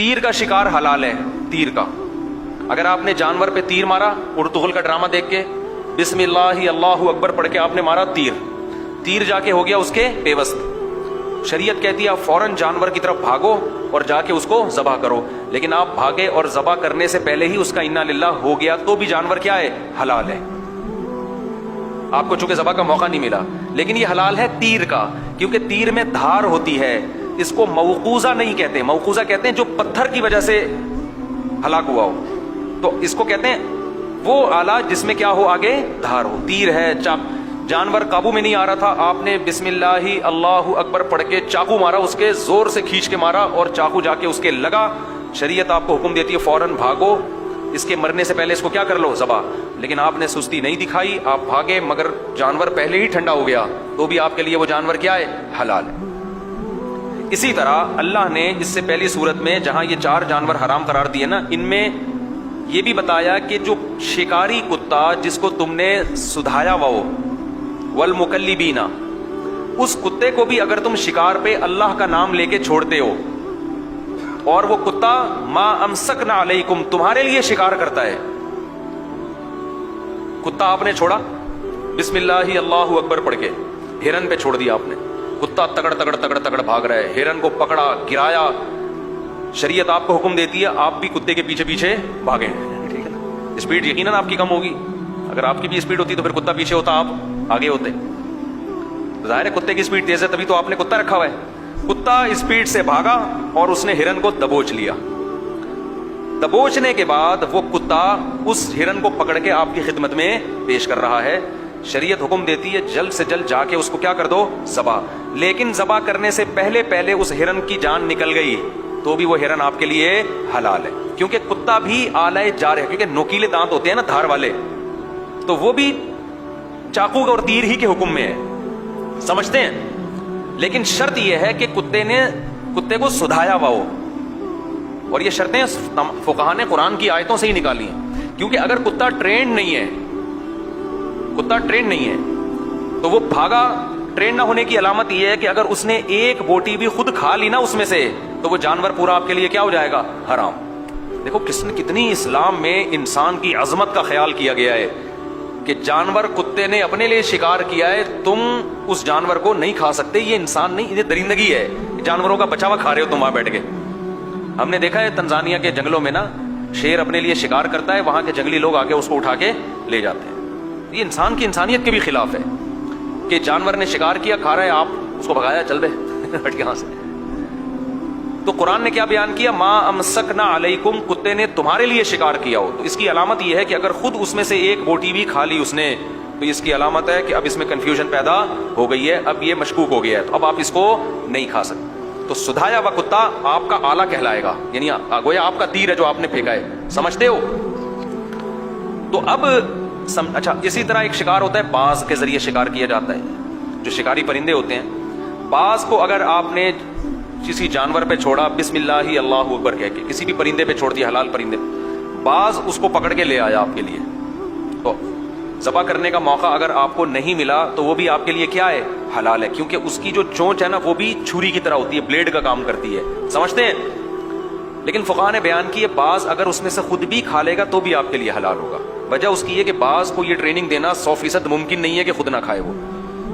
تیر کا شکار حلال ہے. تیر کا اگر آپ نے جانور پہ تیر مارا ارطغرل کا ڈرامہ دیکھ کے, بسم اللہ اللہ اکبر پڑھ کے آپ نے مارا تیر جا کے ہو گیا اس کے پیوست. شریعت کہتی ہے آپ فوراً جانور کی طرف بھاگو اور جا کے اس کو ذبح کرو, لیکن آپ بھاگے اور ذبح کرنے سے پہلے ہی اس کا انا للہ ہو گیا تو بھی جانور کیا ہے, حلال ہے. آپ کو چونکہ ذبح کا موقع نہیں ملا, لیکن یہ حلال ہے تیر کا, کیونکہ تیر میں دھار ہوتی ہے. اس کو موقوذہ نہیں کہتے, موقوذہ کہتے ہیں جو پتھر کی وجہ سے ہلاک ہوا ہو, تو اس کو کہتے ہیں وہ آلہ جس میں کیا ہو, آگے دھار ہو. تیر ہے, جانور قابو میں نہیں آ رہا تھا, آپ نے بسم اللہ اللہ اکبر پڑھ کے چاقو مارا, اس کے زور سے کھینچ کے مارا اور چاقو جا کے اس کے لگا. شریعت آپ کو حکم دیتی ہے فوراً بھاگو, اس کے مرنے سے پہلے اس کو کیا کر لو, ذبح. لیکن آپ نے سستی نہیں دکھائی, آپ بھاگے مگر جانور پہلے ہی ٹھنڈا ہو گیا تو بھی آپ کے لیے وہ جانور کیا ہے, حلال ہے. اسی طرح اللہ نے اس سے پہلی صورت میں جہاں یہ 4 جانور حرام قرار دیے نا, ان میں یہ بھی بتایا کہ جو شکاری کتا جس کو تم نے سدھایا ہوا ہو, والمکلبین, اس کتے کو بھی اگر تم شکار پہ اللہ کا نام لے کے چھوڑتے ہو اور وہ کتا ما امسکنا علیکم, تمہارے لیے شکار کرتا ہے. کتا آپ نے چھوڑا بسم اللہ اللہ اکبر پڑھ کے, ہرن پہ چھوڑ دیا آپ نے, کتا تگڑ تگڑ تگڑ تگڑ بھاگ رہا ہے, ہرن کو پکڑا گرایا. شریعت آپ کو حکم دیتی ہے آپ بھی کتے کے پیچھے پیچھے بھاگیں, ٹھیک ہے نا. اسپیڈ یقیناً آپ کی کم ہوگی, اگر آپ کی بھی اسپیڈ ہوتی تو پھر کتا پیچھے ہوتا, آپ آگے ہوتے. ظاہر ہے کتے کی اسپیڈ تیز ہے تبھی تو آپ نے کتا رکھا ہوا ہے. کتا اسپیڈ سے بھاگا اور اس نے ہرن کو دبوچ لیا. دبوچنے کے بعد وہ کتا اس ہرن کو پکڑ کے آپ کی خدمت میں پیش کر رہا ہے. شریعت حکم دیتی ہے جلد سے جلد جا کے اس کو کیا کر دو, ذبح. لیکن ذبح کرنے سے پہلے اس ہرن کی جان نکل گئی تو بھی وہ ہرن آپ کے لیے حلال ہے, کیونکہ کتا بھی آلہ جار ہے, کیونکہ نوکیلے دانت ہوتے ہیں نا دھار والے, تو وہ بھی چاقو اور تیر ہی کے حکم میں ہے, سمجھتے ہیں. لیکن شرط یہ ہے کہ کتے کو سدھایا ہوا ہو, اور یہ شرطیں فقہاء نے قرآن کی آیتوں سے ہی نکالی ہیں. کیونکہ اگر کتا ٹرینڈ نہیں ہے تو وہ بھاگا. ٹرینڈ نہ ہونے کی علامت یہ ہے کہ اگر اس نے ایک بوٹی بھی خود کھا لی نا اس میں سے, تو وہ جانور پورا آپ کے لیے کیا ہو جائے گا, حرام. دیکھو کتنی اسلام میں انسان کی عظمت کا خیال کیا گیا ہے کہ جانور کتے نے اپنے لیے شکار کیا ہے, تم اس جانور کو نہیں کھا سکتے. یہ انسان نہیں, یہ درندگی ہے. جانوروں کا بچا ہوا کھا رہے ہو تم وہاں بیٹھ کے. ہم نے دیکھا ہے تنزانیہ کے جنگلوں میں نا, شیر اپنے لیے شکار کرتا ہے, وہاں کے جنگلی لوگ آ کے اس کو اٹھا کے لے جاتے ہیں. یہ انسان کی انسانیت کے بھی خلاف ہے کہ جانور نے شکار کیا, کھا رہا ہے, آپ اس کو بھگایا, چل بے ہٹ کے یہاں سے. تو قرآن نے کیا بیان کیا, ما امسکنا علیکم, کتے نے تمہارے لیے شکار کیا ہو. تو اس کی علامت یہ ہے کہ اگر خود اس میں سے ایک بوٹی بھی کھا لی اس نے, تو اس کی علامت ہے کہ اب اس میں کنفیوژن پیدا ہو گئی ہے, اب یہ مشکوک ہو گیا ہے, تو اب آپ اس کو نہیں کھا سکتے. تو سدھایا ہوا کتا آپ کا آلہ کہلائے گا, یعنی گویا آپ کا تیر ہے جو آپ نے پھینکا ہے, سمجھتے ہو. تو اب اچھا, اسی طرح ایک شکار ہوتا ہے, باز کے ذریعے شکار کیا جاتا ہے. جو شکاری پرندے ہوتے ہیں, باز کو اگر آپ نے کسی جانور پہ چھوڑا بسم اللہ اللہ اکبر کہہ کے, کسی بھی پرندے پہ چھوڑ دیا, حلال پرندے, باز اس کو پکڑ کے لے آیا آپ کے لیے, تو ذبح کرنے کا موقع اگر آپ کو نہیں ملا تو وہ بھی آپ کے لیے کیا ہے, حلال ہے. کیونکہ اس کی جو چونچ ہے نا وہ بھی چھری کی طرح ہوتی ہے, بلیڈ کا کام کرتی ہے, سمجھتے ہیں. لیکن فقہاء نے بیان کی ہے باز اگر اس میں سے خود بھی کھا لے گا تو بھی آپ کے لیے حلال ہوگا. وجہ اس کی ہے کہ باز کو یہ ٹریننگ دینا 100% ممکن نہیں ہے کہ خود نہ کھائے. وہ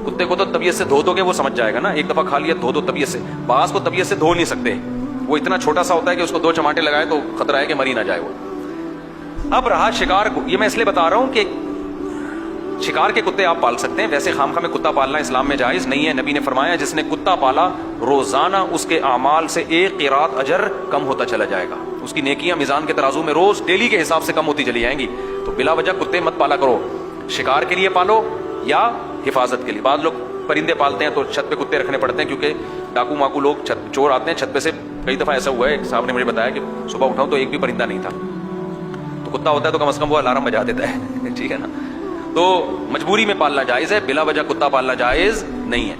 کتے کو تو طبیعت سے دھو کے وہ سمجھ جائے گا نا, ایک دفعہ کھا لیا دھو طبیعت سے. باز کو طبیعت سے دھو نہیں سکتے, وہ اتنا چھوٹا سا ہوتا ہے کہ اس کو 2 چماٹے لگائے تو خطرہ ہے کہ مری نہ جائے وہ. اب رہا شکار کو, یہ میں اس لیے بتا رہا ہوں کہ شکار کے کتے آپ پال سکتے ہیں. ویسے خام میں کتا پالنا اسلام میں جائز نہیں ہے. نبی نے فرمایا جس نے کتا پالا روزانہ اس کے اعمال سے 1 قیراط اجر کم ہوتا چلا جائے گا. اس کی نیکیاں میزان کے ترازو میں روز ڈیلی کے حساب سے کم ہوتی چلی جائیں گی. تو بلا وجہ کتے مت پالا کرو, شکار کے لیے پالو یا حفاظت کے لیے. بعض لوگ پرندے پالتے ہیں تو چھت پہ کتے رکھنے پڑتے ہیں, کیونکہ ڈاکو ماکو لوگ چور آتے ہیں چھت پہ سے. کئی دفعہ ایسا ہوا ہے, ایک صاحب نے مجھے بتایا کہ صبح اٹھاؤں تو ایک بھی پرندہ نہیں تھا. تو کتا ہوتا ہے تو کم از کم وہ الارم بجا دیتا ہے, ٹھیک ہے نا. تو مجبوری میں پالنا جائز ہے, بلا وجہ کتا پالنا جائز نہیں ہے.